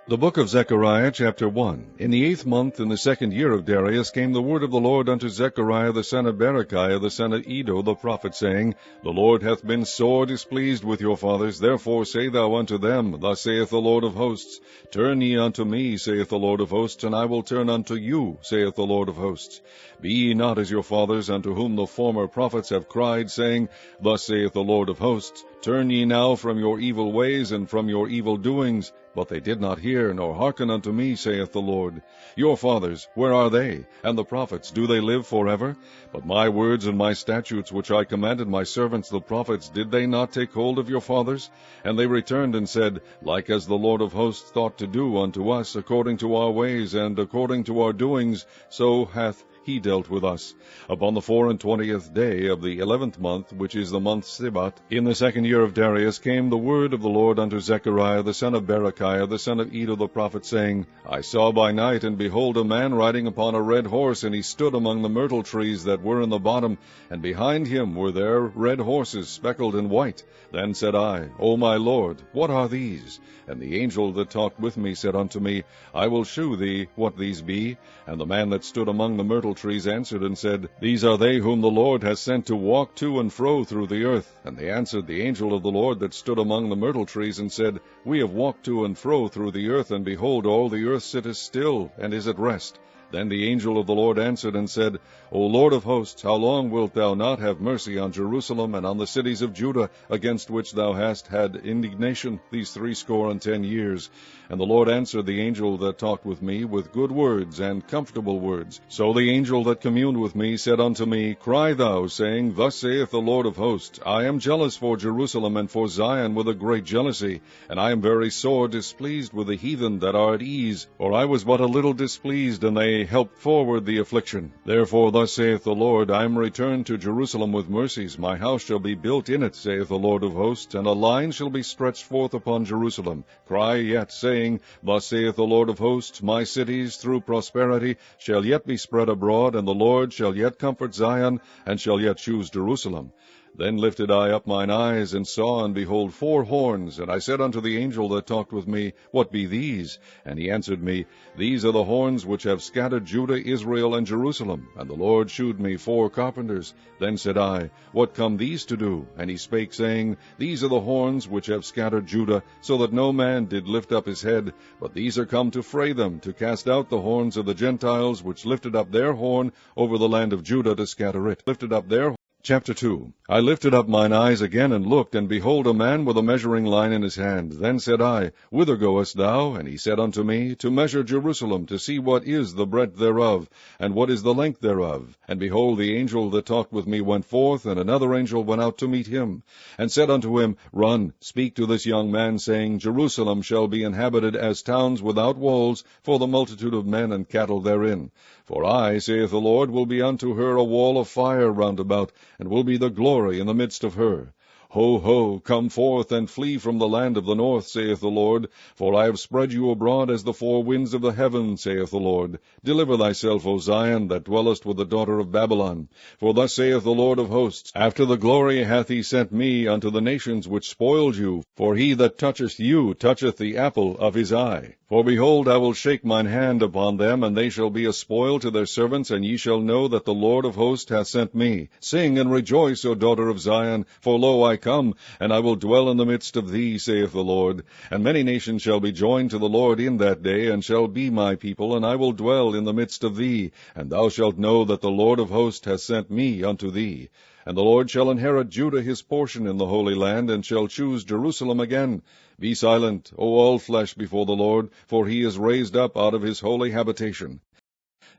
The book of Zechariah, chapter 1. In the 8th month, in the 2nd year of Darius, came the word of the Lord unto Zechariah the son of Berechiah the son of Iddo the prophet, saying, The Lord hath been sore displeased with your fathers, therefore say thou unto them, Thus saith the Lord of hosts, Turn ye unto me, saith the Lord of hosts, and I will turn unto you, saith the Lord of hosts. Be ye not as your fathers, unto whom the former prophets have cried, saying, Thus saith the Lord of hosts, Turn ye now from your evil ways and from your evil doings. But they did not hear, nor hearken unto me, saith the Lord. Your fathers, where are they? And the prophets, do they live forever? But my words and my statutes, which I commanded my servants the prophets, did they not take hold of your fathers? And they returned and said, Like as the Lord of hosts thought to do unto us, according to our ways and according to our doings, so hath he dealt with us. Upon the 24th day of the 11th month, which is the month Sibat, in the 2nd year of Darius, came the word of the Lord unto Zechariah the son of Berechiah the son of Iddo the prophet, saying, I saw by night, and behold, a man riding upon a red horse, and he stood among the myrtle trees that were in the bottom, and behind him were there red horses, speckled and white. Then said I, O my Lord, what are these? And the angel that talked with me said unto me, I will shew thee what these be. And the man that stood among the myrtle trees answered and said, These are they whom the Lord has sent to walk to and fro through the earth. And they answered the angel of the Lord that stood among the myrtle trees, and said, We have walked to and fro through the earth, and behold, all the earth sitteth still, and is at rest. Then the angel of the Lord answered and said, O Lord of hosts, how long wilt thou not have mercy on Jerusalem and on the cities of Judah, against which thou hast had indignation these 60 years? And the Lord answered the angel that talked with me with good words and comfortable words. So the angel that communed with me said unto me, Cry thou, saying, Thus saith the Lord of hosts, I am jealous for Jerusalem and for Zion with a great jealousy, and I am very sore displeased with the heathen that are at ease, for I was but a little displeased, and they helped forward the affliction. Therefore thus saith the Lord, I am returned to Jerusalem with mercies, my house shall be built in it, saith the Lord of hosts, and a line shall be stretched forth upon Jerusalem. Cry yet, saying, Thus saith the Lord of hosts, My cities through prosperity shall yet be spread abroad, and the Lord shall yet comfort Zion, and shall yet choose Jerusalem. Then lifted I up mine eyes, and saw, and behold, 4 horns. And I said unto the angel that talked with me, What be these? And he answered me, These are the horns which have scattered Judah, Israel, and Jerusalem. And the Lord shewed me 4 carpenters. Then said I, What come these to do? And he spake, saying, These are the horns which have scattered Judah, so that no man did lift up his head. But these are come to fray them, to cast out the horns of the Gentiles, which lifted up their horn over the land of Judah to scatter it. Lifted up their Chapter 2. I lifted up mine eyes again, and looked, and behold, a man with a measuring line in his hand. Then said I, Whither goest thou? And he said unto me, To measure Jerusalem, to see what is the breadth thereof, and what is the length thereof. And behold, the angel that talked with me went forth, and another angel went out to meet him, and said unto him, Run, speak to this young man, saying, Jerusalem shall be inhabited as towns without walls, for the multitude of men and cattle therein. For I, saith the Lord, will be unto her a wall of fire round about, and will be the glory in the midst of her. Ho, ho, come forth, and flee from the land of the north, saith the Lord, for I have spread you abroad as the 4 winds of the heaven, saith the Lord. Deliver thyself, O Zion, that dwellest with the daughter of Babylon. For thus saith the Lord of hosts, After the glory hath he sent me unto the nations which spoiled you, for he that toucheth you toucheth the apple of his eye. For behold, I will shake mine hand upon them, and they shall be a spoil to their servants, and ye shall know that the Lord of hosts hath sent me. Sing and rejoice, O daughter of Zion, for lo, I come, and I will dwell in the midst of thee, saith the Lord. And many nations shall be joined to the Lord in that day, and shall be my people, and I will dwell in the midst of thee. And thou shalt know that the Lord of hosts hath sent me unto thee. And the Lord shall inherit Judah his portion in the Holy Land, and shall choose Jerusalem again. Be silent, O all flesh, before the Lord, for he is raised up out of his holy habitation.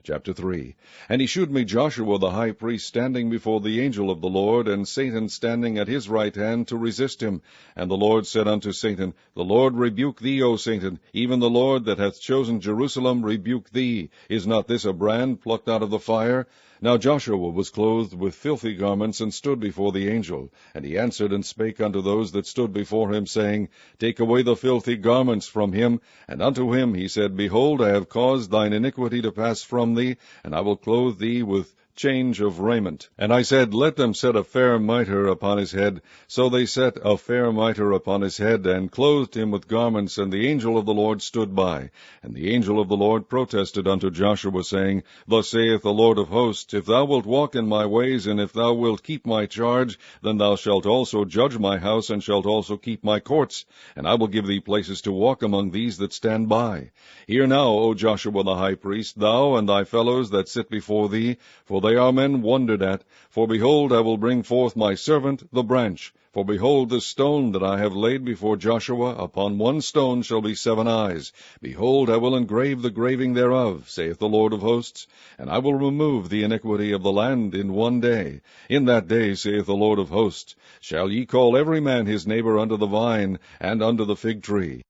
Chapter 3. And he shewed me Joshua the high priest standing before the angel of the Lord, and Satan standing at his right hand to resist him. And the Lord said unto Satan, The Lord rebuke thee, O Satan, even the Lord that hath chosen Jerusalem rebuke thee. Is not this a brand plucked out of the fire? Now Joshua was clothed with filthy garments, and stood before the angel. And he answered and spake unto those that stood before him, saying, Take away the filthy garments from him. And unto him he said, Behold, I have caused thine iniquity to pass from thee, and I will clothe thee with change of raiment. And I said, Let them set a fair mitre upon his head. So they set a fair mitre upon his head, and clothed him with garments, and the angel of the Lord stood by. And the angel of the Lord protested unto Joshua, saying, Thus saith the Lord of hosts, If thou wilt walk in my ways, and if thou wilt keep my charge, then thou shalt also judge my house, and shalt also keep my courts, and I will give thee places to walk among these that stand by. Hear now, O Joshua the high priest, thou and thy fellows that sit before thee, for they are men wondered at. For behold, I will bring forth my servant, the branch. For behold, the stone that I have laid before Joshua, upon one stone shall be 7 eyes. Behold, I will engrave the graving thereof, saith the Lord of hosts, and I will remove the iniquity of the land in one day. In that day, saith the Lord of hosts, shall ye call every man his neighbor unto the vine, and unto the fig tree.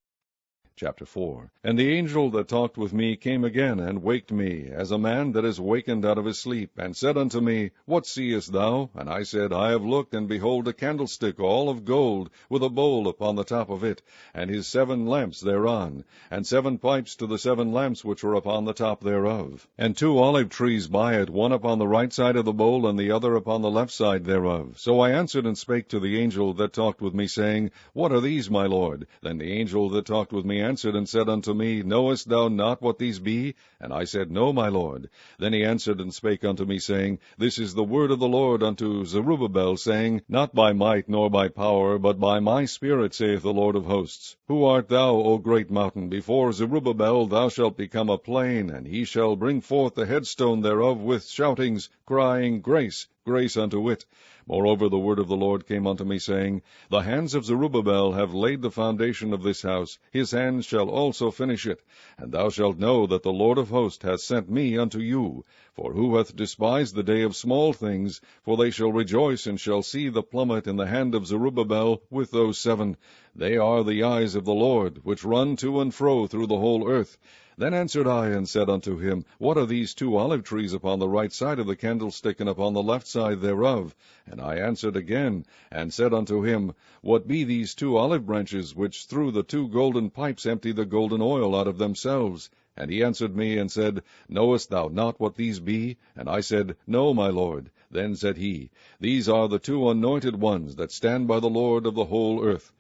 Chapter 4. And the angel that talked with me came again, and waked me, as a man that is wakened out of his sleep, and said unto me, What seest thou? And I said, I have looked, and behold a candlestick all of gold, with a bowl upon the top of it, and his 7 lamps thereon, and 7 pipes to the 7 lamps which were upon the top thereof, and 2 olive trees by it, one upon the right side of the bowl, and the other upon the left side thereof. So I answered and spake to the angel that talked with me, saying, What are these, my Lord? Then the angel that talked with me answered and said unto me, Knowest thou not what these be? And I said, No, my Lord. Then he answered and spake unto me, saying, This is the word of the Lord unto Zerubbabel, saying, Not by might nor by power, but by my Spirit, saith the Lord of hosts. Who art thou, O great mountain? Before Zerubbabel thou shalt become a plain, and he shall bring forth the headstone thereof with shoutings, crying, Grace, grace unto it. Moreover, the word of the Lord came unto me, saying, The hands of Zerubbabel have laid the foundation of this house, his hands shall also finish it. And thou shalt know that the Lord of hosts hath sent me unto you. For who hath despised the day of small things? For they shall rejoice, and shall see the plummet in the hand of Zerubbabel with those 7. They are the eyes of the Lord, which run to and fro through the whole earth. Then answered I, and said unto him, What are these 2 olive trees upon the right side of the candlestick, and upon the left side thereof? And I answered again, and said unto him, What be these 2 olive branches, which through the 2 golden pipes empty the golden oil out of themselves? And he answered me, and said, Knowest thou not what these be? And I said, No, my Lord. Then said he, These are the 2 anointed ones that stand by the Lord of the whole earth.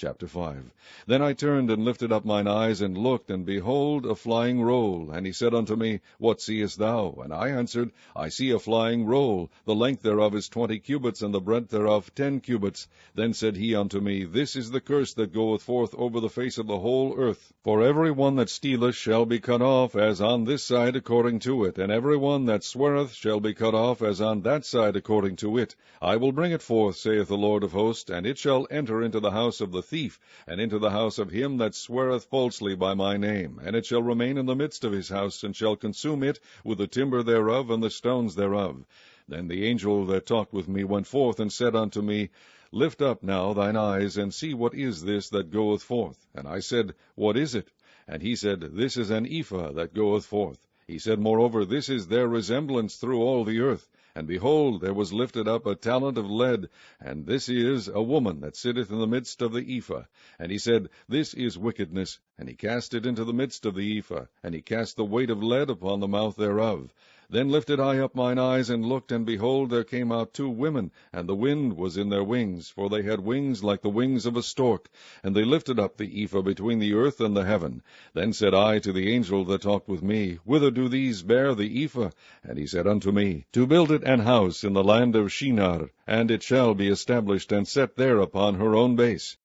Chapter 5. Then I turned and lifted up mine eyes, and looked, and behold, a flying roll. And he said unto me, What seest thou? And I answered, I see a flying roll. The length thereof is 20 cubits, and the breadth thereof 10 cubits. Then said he unto me, This is the curse that goeth forth over the face of the whole earth. For every one that stealeth shall be cut off, as on this side according to it, and every one that sweareth shall be cut off, as on that side according to it. I will bring it forth, saith the Lord of hosts, and it shall enter into the house of the thief, and into the house of him that sweareth falsely by my name. And it shall remain in the midst of his house, and shall consume it with the timber thereof and the stones thereof. Then the angel that talked with me went forth, and said unto me, Lift up now thine eyes, and see what is this that goeth forth. And I said, What is it? And he said, This is an ephah that goeth forth. He said, Moreover, this is their resemblance through all the earth. And behold, there was lifted up a talent of lead, and this is a woman that sitteth in the midst of the ephah. And he said, This is wickedness. And he cast it into the midst of the ephah, and he cast the weight of lead upon the mouth thereof. Then lifted I up mine eyes, and looked, and behold, there came out 2 women, and the wind was in their wings, for they had wings like the wings of a stork. And they lifted up the ephah between the earth and the heaven. Then said I to the angel that talked with me, Whither do these bear the ephah? And he said unto me, To build it an house in the land of Shinar, and it shall be established and set there upon her own base.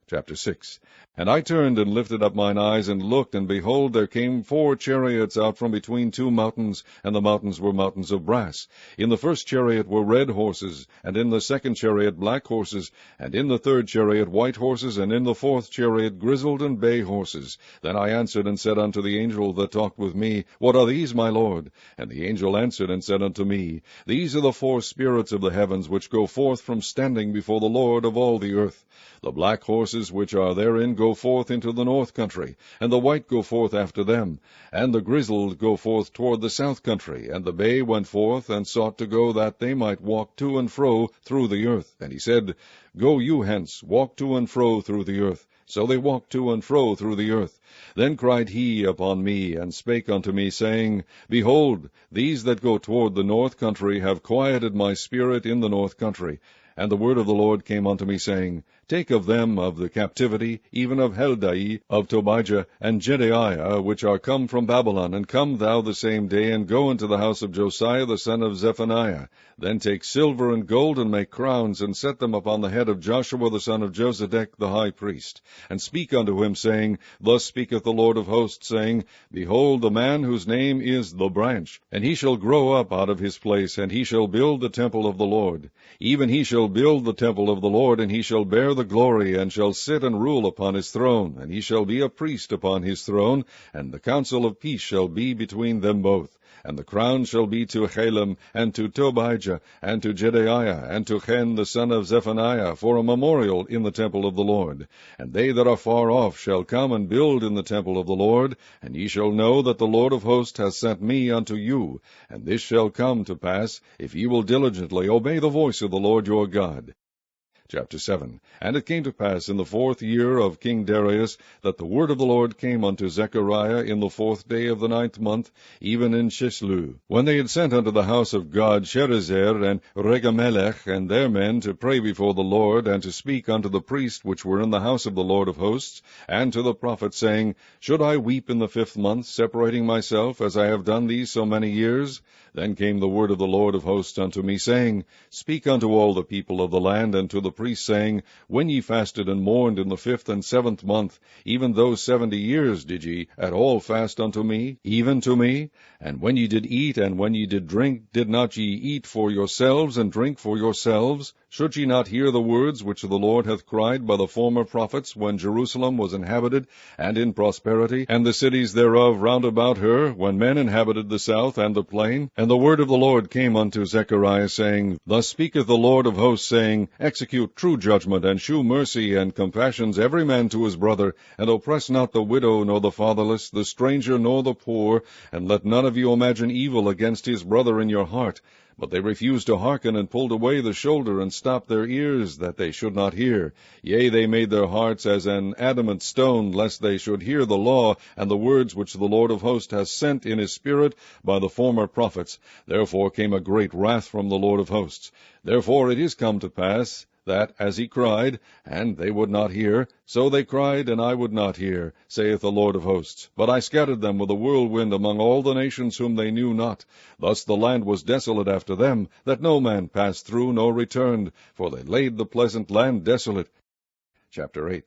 Chapter 6. And I turned and lifted up mine eyes, and looked, and behold, there came 4 chariots out from between 2 mountains, and the mountains were mountains of brass. In the first chariot were red horses, and in the second chariot black horses, and in the third chariot white horses, and in the fourth chariot grizzled and bay horses. Then I answered and said unto the angel that talked with me, What are these, my Lord? And the angel answered and said unto me, These are the 4 spirits of the heavens, which go forth from standing before the Lord of all the earth. The black horses which are therein go forth into the north country, and the white go forth after them, and the grizzled go forth toward the south country, and the bay went forth, and sought to go that they might walk to and fro through the earth. And he said, Go you hence, walk to and fro through the earth. So they walked to and fro through the earth. Then cried he upon me, and spake unto me, saying, Behold, these that go toward the north country have quieted my spirit in the north country. And the word of the Lord came unto me, saying, Take of them of the captivity, even of Heldai, of Tobijah, and Jedaiah, which are come from Babylon, and come thou the same day, and go into the house of Josiah the son of Zephaniah. Then take silver and gold, and make crowns, and set them upon the head of Joshua the son of Josedech the high priest. And speak unto him, saying, Thus speaketh the Lord of hosts, saying, Behold, the man whose name is the branch, and he shall grow up out of his place, and he shall build the temple of the Lord. Even he shall build the temple of the Lord, and he shall bear the glory, and shall sit and rule upon his throne, and he shall be a priest upon his throne, and the counsel of peace shall be between them both. And the crown shall be to Halem, and to Tobijah, and to Jedaiah, and to Chen the son of Zephaniah, for a memorial in the temple of the Lord. And they that are far off shall come and build in the temple of the Lord, and ye shall know that the Lord of hosts hath sent me unto you. And this shall come to pass, if ye will diligently obey the voice of the Lord your God. Chapter 7. And it came to pass in the 4th year of King Darius, that the word of the Lord came unto Zechariah in the 4th day of the 9th month, even in Chislu, when they had sent unto the house of God Sherezer and Regamelech and their men to pray before the Lord, and to speak unto the priests which were in the house of the Lord of hosts, and to the prophet, saying, Should I weep in the 5th month, separating myself, as I have done these so many years? Then came the word of the Lord of hosts unto me, saying, Speak unto all the people of the land, and to the priests, saying, When ye fasted and mourned in the 5th and 7th month, even those 70 years did ye at all fast unto me, even to me? And when ye did eat, and when ye did drink, did not ye eat for yourselves, and drink for yourselves? Should ye not hear the words which the Lord hath cried by the former prophets, when Jerusalem was inhabited, and in prosperity, and the cities thereof round about her, when men inhabited the south and the plain? And the word of the Lord came unto Zechariah, saying, Thus speaketh the Lord of hosts, saying, Execute true judgment, and shew mercy and compassions every man to his brother, and oppress not the widow, nor the fatherless, the stranger, nor the poor, and let none of you imagine evil against his brother in your heart. But they refused to hearken, and pulled away the shoulder, and stopped their ears, that they should not hear. Yea, they made their hearts as an adamant stone, lest they should hear the law, and the words which the Lord of hosts hath sent in his spirit by the former prophets. Therefore came a great wrath from the Lord of hosts. Therefore it is come to pass, that, as he cried, and they would not hear, so they cried, and I would not hear, saith the Lord of hosts. But I scattered them with a whirlwind among all the nations whom they knew not. Thus the land was desolate after them, that no man passed through nor returned, for they laid the pleasant land desolate. Chapter 8.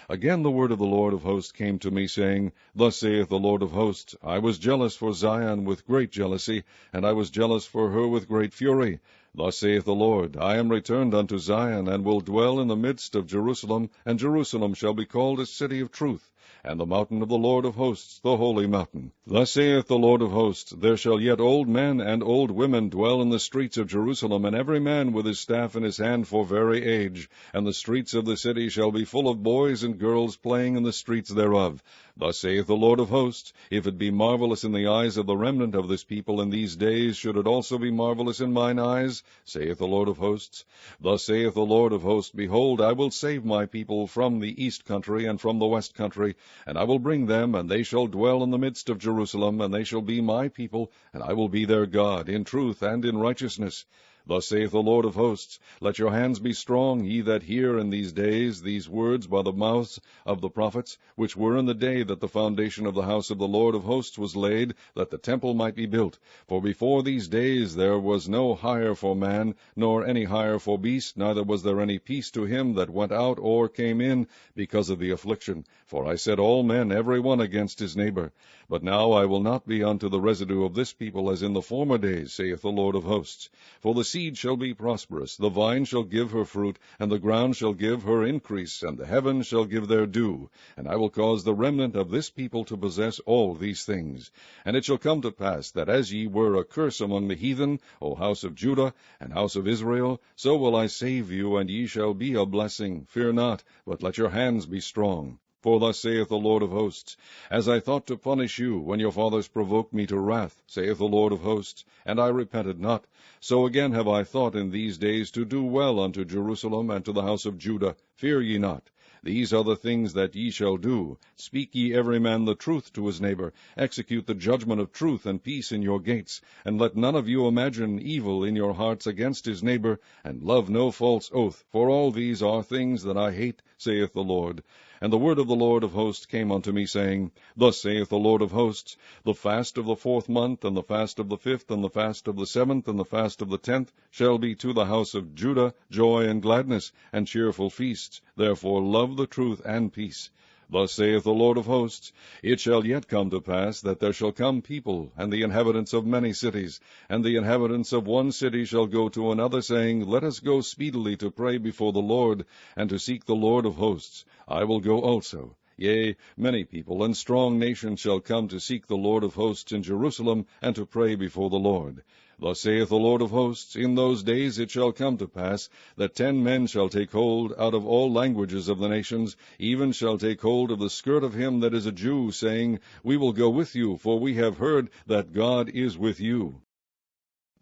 Again the word of the Lord of hosts came to me, saying, Thus saith the Lord of hosts, I was jealous for Zion with great jealousy, and I was jealous for her with great fury. Thus saith the Lord, I am returned unto Zion, and will dwell in the midst of Jerusalem, and Jerusalem shall be called a city of truth, and the mountain of the Lord of hosts, the holy mountain. Thus saith the Lord of hosts, There shall yet old men and old women dwell in the streets of Jerusalem, and every man with his staff in his hand for very age, and the streets of the city shall be full of boys and girls playing in the streets thereof. Thus saith the Lord of hosts, If it be marvelous in the eyes of the remnant of this people in these days, should it also be marvelous in mine eyes? Saith the Lord of hosts. Thus saith the Lord of hosts, Behold, I will save my people from the east country and from the west country, and I will bring them, and they shall dwell in the midst of Jerusalem, and they shall be my people, and I will be their God, in truth and in righteousness. Thus saith the Lord of hosts, Let your hands be strong, ye that hear in these days these words by the mouths of the prophets, which were in the day that the foundation of the house of the Lord of hosts was laid, that the temple might be built. For before these days there was no hire for man, nor any hire for beast, neither was there any peace to him that went out or came in, because of the affliction. For I set all men every one against his neighbor. But now I will not be unto the residue of this people as in the former days, saith the Lord of hosts. For the seed shall be prosperous, the vine shall give her fruit, and the ground shall give her increase, and the heavens shall give their dew. And I will cause the remnant of this people to possess all these things. And it shall come to pass, that as ye were a curse among the heathen, O house of Judah and house of Israel, so will I save you, and ye shall be a blessing. Fear not, but let your hands be strong. For thus saith the Lord of hosts, As I thought to punish you, when your fathers provoked me to wrath, saith the Lord of hosts, and I repented not, so again have I thought in these days to do well unto Jerusalem and to the house of Judah. Fear ye not. These are the things that ye shall do. Speak ye every man the truth to his neighbor. Execute the judgment of truth and peace in your gates. And let none of you imagine evil in your hearts against his neighbor, and love no false oath. For all these are things that I hate, saith the Lord. And the word of the Lord of hosts came unto me, saying, Thus saith the Lord of hosts, The fast of the 4th month, and the fast of the 5th, and the fast of the 7th, and the fast of the 10th, shall be to the house of Judah joy and gladness, and cheerful feasts. Therefore love the truth and peace. Thus saith the Lord of hosts, It shall yet come to pass that there shall come people, and the inhabitants of many cities, and the inhabitants of one city shall go to another, saying, Let us go speedily to pray before the Lord, and to seek the Lord of hosts. I will go also. Yea, many people and strong nations shall come to seek the Lord of hosts in Jerusalem, and to pray before the Lord. Thus saith the Lord of hosts, In those days it shall come to pass, that 10 men shall take hold out of all languages of the nations, even shall take hold of the skirt of him that is a Jew, saying, We will go with you, for we have heard that God is with you.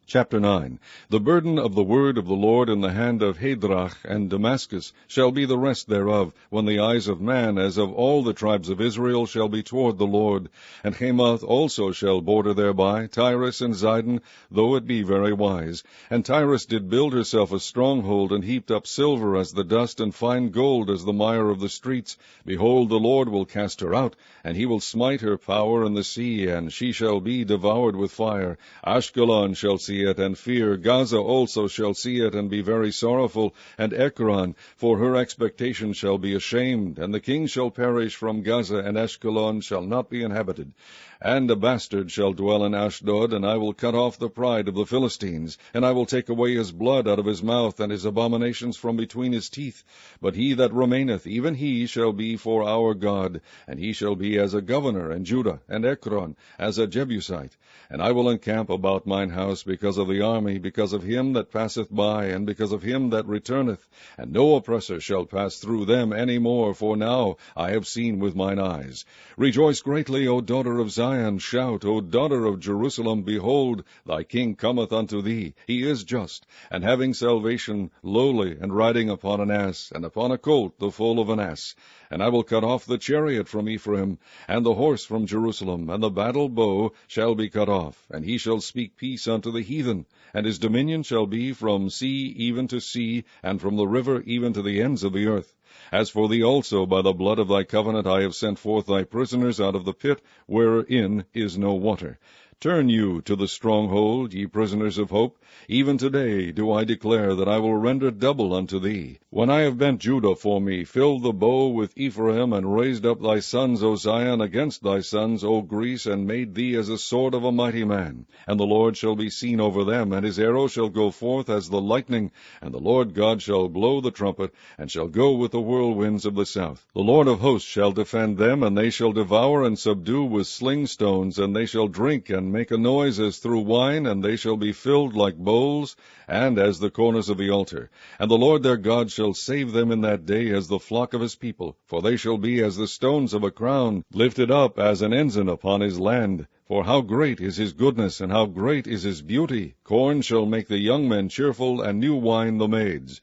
Chapter 9. The burden of the word of the Lord in the hand of Hadrach and Damascus shall be the rest thereof, when the eyes of man, as of all the tribes of Israel, shall be toward the Lord. And Hamath also shall border thereby, Tyrus and Zidon, though it be very wise. And Tyrus did build herself a stronghold, and heaped up silver as the dust, and fine gold as the mire of the streets. Behold, the Lord will cast her out, and he will smite her power in the sea, and she shall be devoured with fire. Ashkelon shall see it, and fear. Gaza also shall see it, and be very sorrowful, and Ekron, for her expectation shall be ashamed, and the king shall perish from Gaza, and Ashkelon shall not be inhabited. And a bastard shall dwell in Ashdod, and I will cut off the pride of the Philistines, and I will take away his blood out of his mouth, and his abominations from between his teeth. But he that remaineth, even he shall be for our God, and he shall be as a governor in Judah, and Ekron as a Jebusite. And I will encamp about mine house because of the army, because of him that passeth by, and because of him that returneth. And no oppressor shall pass through them any more, for now I have seen with mine eyes. Rejoice greatly, O daughter of Zion. Shout, O daughter of Jerusalem. Behold, thy king cometh unto thee. He is just, and having salvation, lowly, and riding upon an ass, and upon a colt, the foal of an ass. And I will cut off the chariot from Ephraim, and the horse from Jerusalem, and the battle bow shall be cut off. And he shall speak peace unto the heathen, and his dominion shall be from sea even to sea, and from the river even to the ends of the earth. As for thee also, by the blood of thy covenant I have sent forth thy prisoners out of the pit, wherein is no water. Turn you to the stronghold, ye prisoners of hope. Even today do I declare that I will render double unto thee. When I have bent Judah for me, filled the bow with Ephraim, and raised up thy sons, O Zion, against thy sons, O Greece, and made thee as a sword of a mighty man. And the Lord shall be seen over them, and his arrow shall go forth as the lightning, and the Lord God shall blow the trumpet, and shall go with the whirlwinds of the south. The Lord of hosts shall defend them, and they shall devour and subdue with sling stones, and they shall drink and make a noise as through wine, and they shall be filled like bowls, and as the corners of the altar. And the Lord their God shall save them in that day as the flock of his people, for they shall be as the stones of a crown, lifted up as an ensign upon his land. For how great is his goodness, and how great is his beauty! Corn shall make the young men cheerful, and new wine the maids.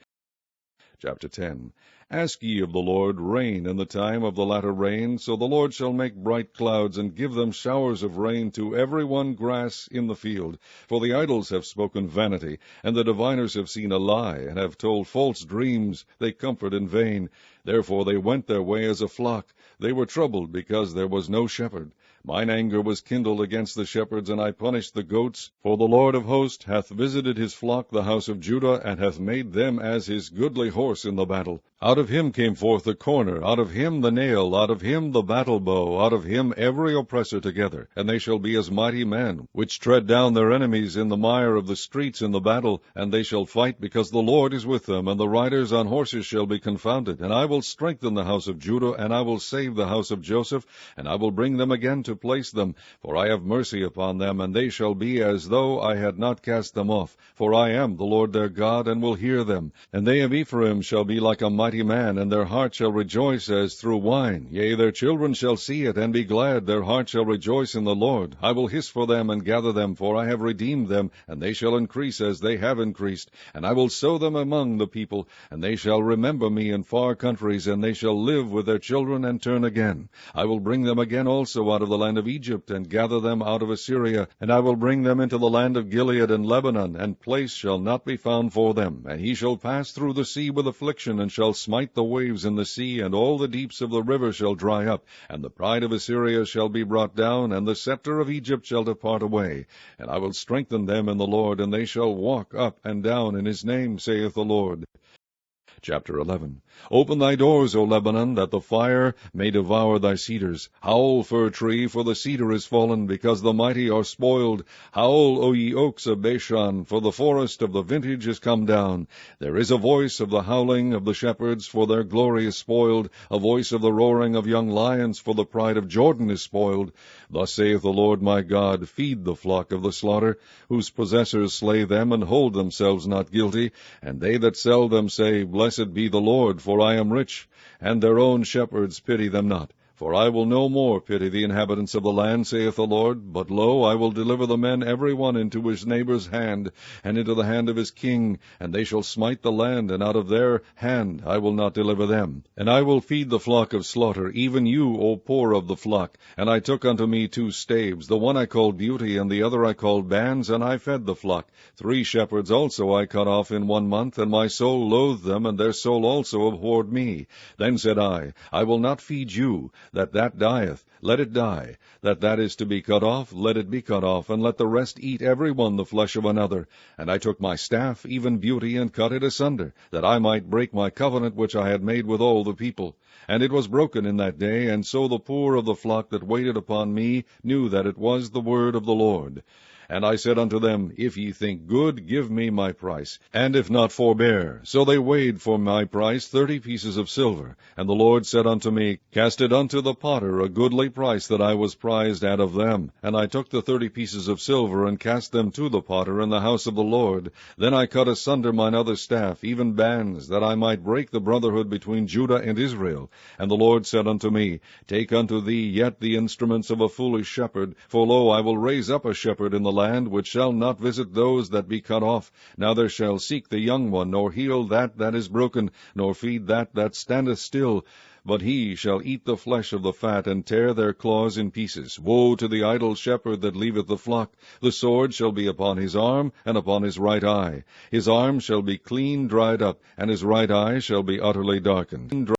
Chapter 10. Ask ye of the Lord rain in the time of the latter rain, so the Lord shall make bright clouds, and give them showers of rain to every one grass in the field. For the idols have spoken vanity, and the diviners have seen a lie, and have told false dreams. They comfort in vain. Therefore they went their way as a flock. They were troubled because there was no shepherd. Mine anger was kindled against the shepherds, and I punished the goats. For the Lord of hosts hath visited his flock, the house of Judah, and hath made them as his goodly horse in the battle. Out of him came forth the corner, out of him the nail, out of him the battle bow, out of him every oppressor together. And they shall be as mighty men, which tread down their enemies in the mire of the streets in the battle. And they shall fight, because the Lord is with them, and the riders on horses shall be confounded. And I will strengthen the house of Judah, and I will save the house of Joseph, and I will bring them again to place them. For I have mercy upon them, and they shall be as though I had not cast them off. For I am the Lord their God, and will hear them. And they of Ephraim shall be like a mighty man, and their heart shall rejoice as through wine. Yea, their children shall see it, and be glad. Their heart shall rejoice in the Lord. I will hiss for them, and gather them, for I have redeemed them, and they shall increase as they have increased. And I will sow them among the people, and they shall remember me in far countries. Jeffreys, and they shall live with their children and turn again. I will bring them again also out of the land of Egypt, and gather them out of Assyria, and I will bring them into the land of Gilead and Lebanon, and place shall not be found for them. And he shall pass through the sea with affliction, and shall smite the waves in the sea, and all the deeps of the river shall dry up, and the pride of Assyria shall be brought down, and the scepter of Egypt shall depart away. And I will strengthen them in the Lord, and they shall walk up and down in his name, saith the Lord. Chapter 11. Open thy doors, O Lebanon, that the fire may devour thy cedars. Howl, fir tree, for the cedar is fallen, because the mighty are spoiled. Howl, O ye oaks of Bashan, for the forest of the vintage is come down. There is a voice of the howling of the shepherds, for their glory is spoiled, a voice of the roaring of young lions, for the pride of Jordan is spoiled. Thus saith the Lord my God, feed the flock of the slaughter, whose possessors slay them, and hold themselves not guilty, and they that sell them say, Blessed be the Lord, for I am rich, and their own shepherds pity them not. For I will no more pity the inhabitants of the land, saith the Lord, but lo, I will deliver the men every one into his neighbour's hand, and into the hand of his king, and they shall smite the land, and out of their hand I will not deliver them. And I will feed the flock of slaughter, even you, O poor of the flock. And I took unto me 2 staves, the one I called Beauty, and the other I called Bands, and I fed the flock. 3 shepherds also I cut off in 1 month, and my soul loathed them, and their soul also abhorred me. Then said I will not feed you. That dieth, let it die. That is to be cut off, let it be cut off, and let the rest eat every one the flesh of another. And I took my staff, even Beauty, and cut it asunder, that I might break my covenant which I had made with all the people. And it was broken in that day, and so the poor of the flock that waited upon me knew that it was the word of the Lord. And I said unto them, If ye think good, give me my price, and if not, forbear. So they weighed for my price 30 pieces of silver. And the Lord said unto me, Cast it unto the potter, a goodly price that I was prized at of them. And I took the 30 pieces of silver, and cast them to the potter in the house of the Lord. Then I cut asunder mine other staff, even Bands, that I might break the brotherhood between Judah and Israel. And the Lord said unto me, Take unto thee yet the instruments of a foolish shepherd, for lo, I will raise up a shepherd in the land, which shall not visit those that be cut off, neither shall seek the young one, nor heal that is broken, nor feed that standeth still. But he shall eat the flesh of the fat, and tear their claws in pieces. Woe to the idle shepherd that leaveth the flock! The sword shall be upon his arm, and upon his right eye. His arm shall be clean dried up, and his right eye shall be utterly darkened.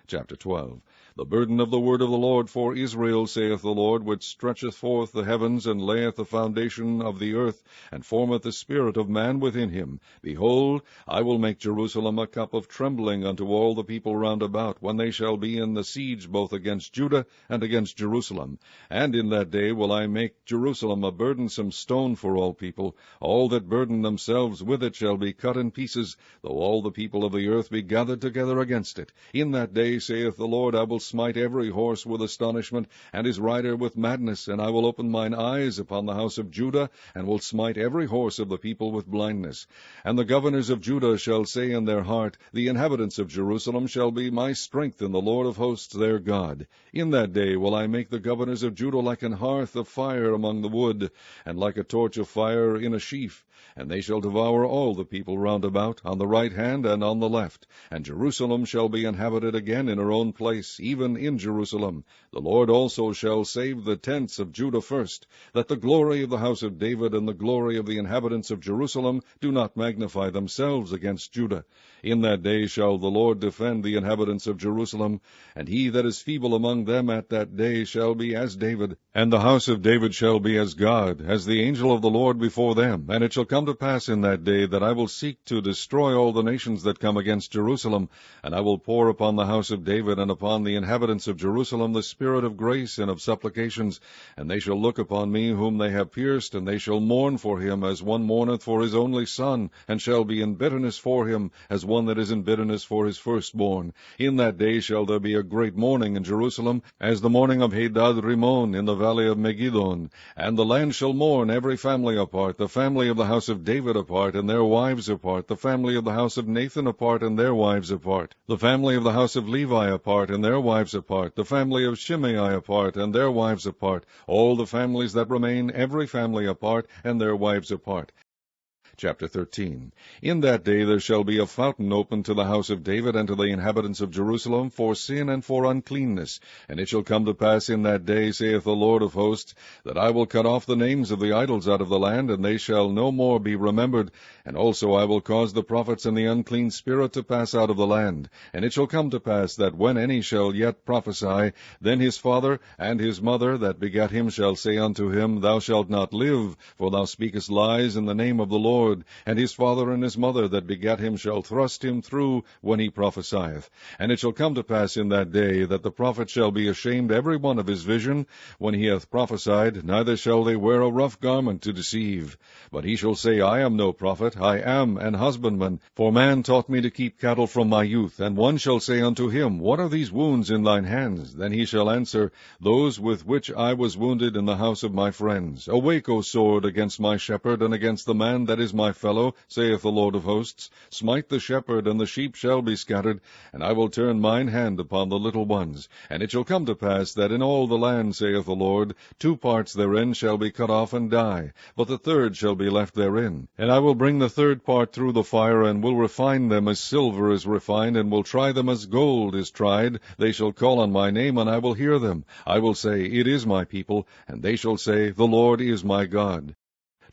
Chapter 12. The burden of the word of the Lord for Israel, saith the Lord, which stretcheth forth the heavens, and layeth the foundation of the earth, and formeth the spirit of man within him. Behold, I will make Jerusalem a cup of trembling unto all the people round about, when they shall be in the siege both against Judah and against Jerusalem. And in that day will I make Jerusalem a burdensome stone for all people. All that burden themselves with it shall be cut in pieces, though all the people of the earth be gathered together against it. In that day, saith the Lord, I will smite every horse with astonishment, and his rider with madness, and I will open mine eyes upon the house of Judah, and will smite every horse of the people with blindness. And the governors of Judah shall say in their heart, The inhabitants of Jerusalem shall be my strength in the Lord of hosts their God. In that day will I make the governors of Judah like an hearth of fire among the wood, and like a torch of fire in a sheaf. And they shall devour all the people round about, on the right hand and on the left. And Jerusalem shall be inhabited again in her own place, even in Jerusalem. The Lord also shall save the tents of Judah first, that the glory of the house of David and the glory of the inhabitants of Jerusalem do not magnify themselves against Judah. In that day shall the Lord defend the inhabitants of Jerusalem, and he that is feeble among them at that day shall be as David, and the house of David shall be as God, as the angel of the Lord before them. And it shall come to pass in that day that I will seek to destroy all the nations that come against Jerusalem, and I will pour upon the house of David and upon the inhabitants of Jerusalem the spirit of grace and of supplications. And they shall look upon me whom they have pierced, and they shall mourn for him as one mourneth for his only son, and shall be in bitterness for him as one that is in bitterness for his firstborn. In that day shall there be a great mourning in Jerusalem, as the mourning of Hadad Rimmon in the valley of Megiddon. And the land shall mourn, every family apart, the family of the house of David apart, and their wives apart, the family of the house of Nathan apart, and their wives apart, the family of the house of Levi apart, and their wives apart, the family of Shimei apart, and their wives apart, all the families that remain, every family apart, and their wives apart. Chapter 13. In that day there shall be a fountain opened to the house of David and to the inhabitants of Jerusalem for sin and for uncleanness. And it shall come to pass in that day, saith the Lord of hosts, that I will cut off the names of the idols out of the land, and they shall no more be remembered. And also I will cause the prophets and the unclean spirit to pass out of the land. And it shall come to pass that when any shall yet prophesy, then his father and his mother that begat him shall say unto him, Thou shalt not live, for thou speakest lies in the name of the Lord. And his father and his mother that begat him shall thrust him through when he prophesieth. And it shall come to pass in that day that the prophet shall be ashamed every one of his vision when he hath prophesied, neither shall they wear a rough garment to deceive. But he shall say, I am no prophet, I am an husbandman, for man taught me to keep cattle from my youth. And one shall say unto him, What are these wounds in thine hands? Then he shall answer, Those with which I was wounded in the house of my friends. Awake, O sword, against my shepherd, and against the man that is my fellow, saith the Lord of hosts. Smite the shepherd, and the sheep shall be scattered, and I will turn mine hand upon the little ones. And it shall come to pass that in all the land, saith the Lord, 2 parts therein shall be cut off and die, but the third shall be left therein. And I will bring the third part through the fire, and will refine them as silver is refined, and will try them as gold is tried. They shall call on my name, and I will hear them. I will say, It is my people, and they shall say, The Lord is my God.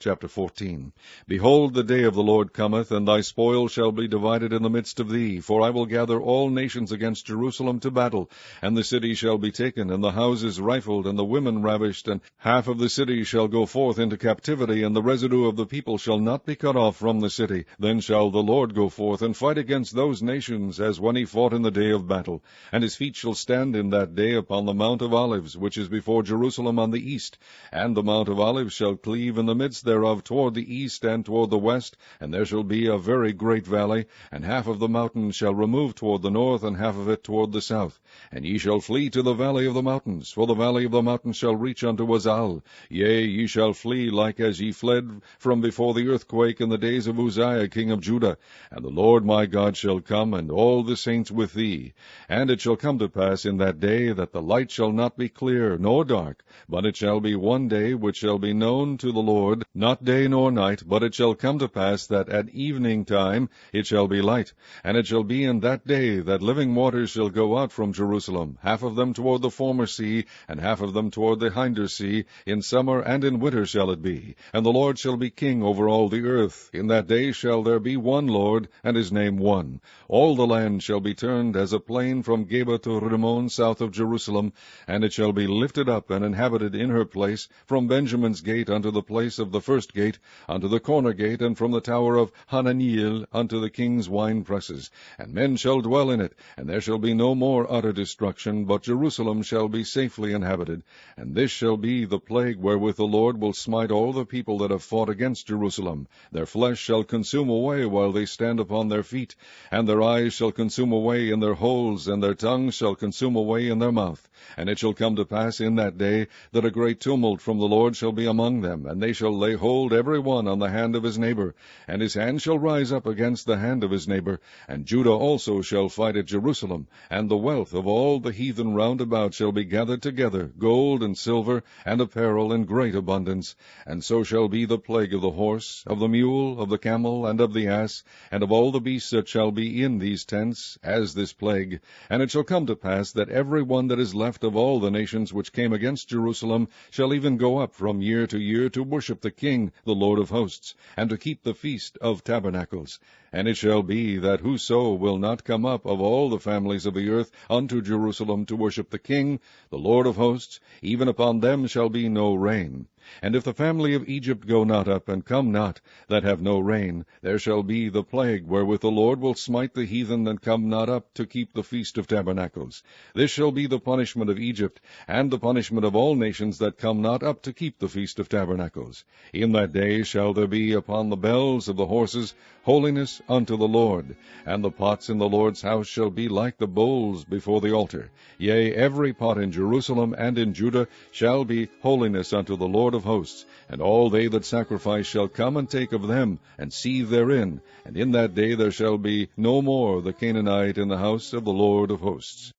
Chapter 14. Behold, the day of the Lord cometh, and thy spoil shall be divided in the midst of thee. For I will gather all nations against Jerusalem to battle, and the city shall be taken, and the houses rifled, and the women ravished, and half of the city shall go forth into captivity, and the residue of the people shall not be cut off from the city. Then shall the Lord go forth and fight against those nations, as when he fought in the day of battle. And his feet shall stand in that day upon the Mount of Olives, which is before Jerusalem on the east. And the Mount of Olives shall cleave in the midst thereof toward the east and toward the west, and there shall be a very great valley, and half of the mountains shall remove toward the north, and half of it toward the south. And ye shall flee to the valley of the mountains, for the valley of the mountains shall reach unto Azal. Yea, ye shall flee like as ye fled from before the earthquake in the days of Uzziah king of Judah. And the Lord my God shall come, and all the saints with thee. And it shall come to pass in that day that the light shall not be clear nor dark, but it shall be one day which shall be known to the Lord, not day nor night, but it shall come to pass that at evening time it shall be light. And it shall be in that day that living waters shall go out from Jerusalem, half of them toward the former sea, and half of them toward the hinder sea. In summer and in winter shall it be. And the Lord shall be king over all the earth. In that day shall there be one Lord, and his name one. All the land shall be turned as a plain from Geba to Rimmon south of Jerusalem, and it shall be lifted up and inhabited in her place, from Benjamin's gate unto the place of the first gate, unto the corner gate, and from the tower of Hananiel unto the king's wine presses. And men shall dwell in it, and there shall be no more utter destruction, but Jerusalem shall be safely inhabited. And this shall be the plague wherewith the Lord will smite all the people that have fought against Jerusalem. Their flesh shall consume away while they stand upon their feet, and their eyes shall consume away in their holes, and their tongues shall consume away in their mouth. And it shall come to pass in that day that a great tumult from the Lord shall be among them, and they shall lay hold every one on the hand of his neighbor, and his hand shall rise up against the hand of his neighbor. And Judah also shall fight at Jerusalem, and the wealth of all the heathen round about shall be gathered together, gold and silver, and apparel in great abundance. And so shall be the plague of the horse, of the mule, of the camel, and of the ass, and of all the beasts that shall be in these tents, as this plague. And it shall come to pass that every one that is left of all the nations which came against Jerusalem shall even go up from year to year to worship the King, the Lord of hosts, and to keep the feast of tabernacles. And it shall be that whoso will not come up of all the families of the earth unto Jerusalem to worship the King, the Lord of hosts, even upon them shall be no rain. And if the family of Egypt go not up, and come not, that have no rain, there shall be the plague wherewith the Lord will smite the heathen that come not up to keep the feast of tabernacles. This shall be the punishment of Egypt, and the punishment of all nations that come not up to keep the feast of tabernacles. In that day shall there be upon the bells of the horses holiness unto the Lord, and the pots in the Lord's house shall be like the bowls before the altar. Yea, every pot in Jerusalem and in Judah shall be holiness unto the Lord of hosts, and all they that sacrifice shall come and take of them, and seethe therein. And in that day there shall be no more the Canaanite in the house of the Lord of hosts.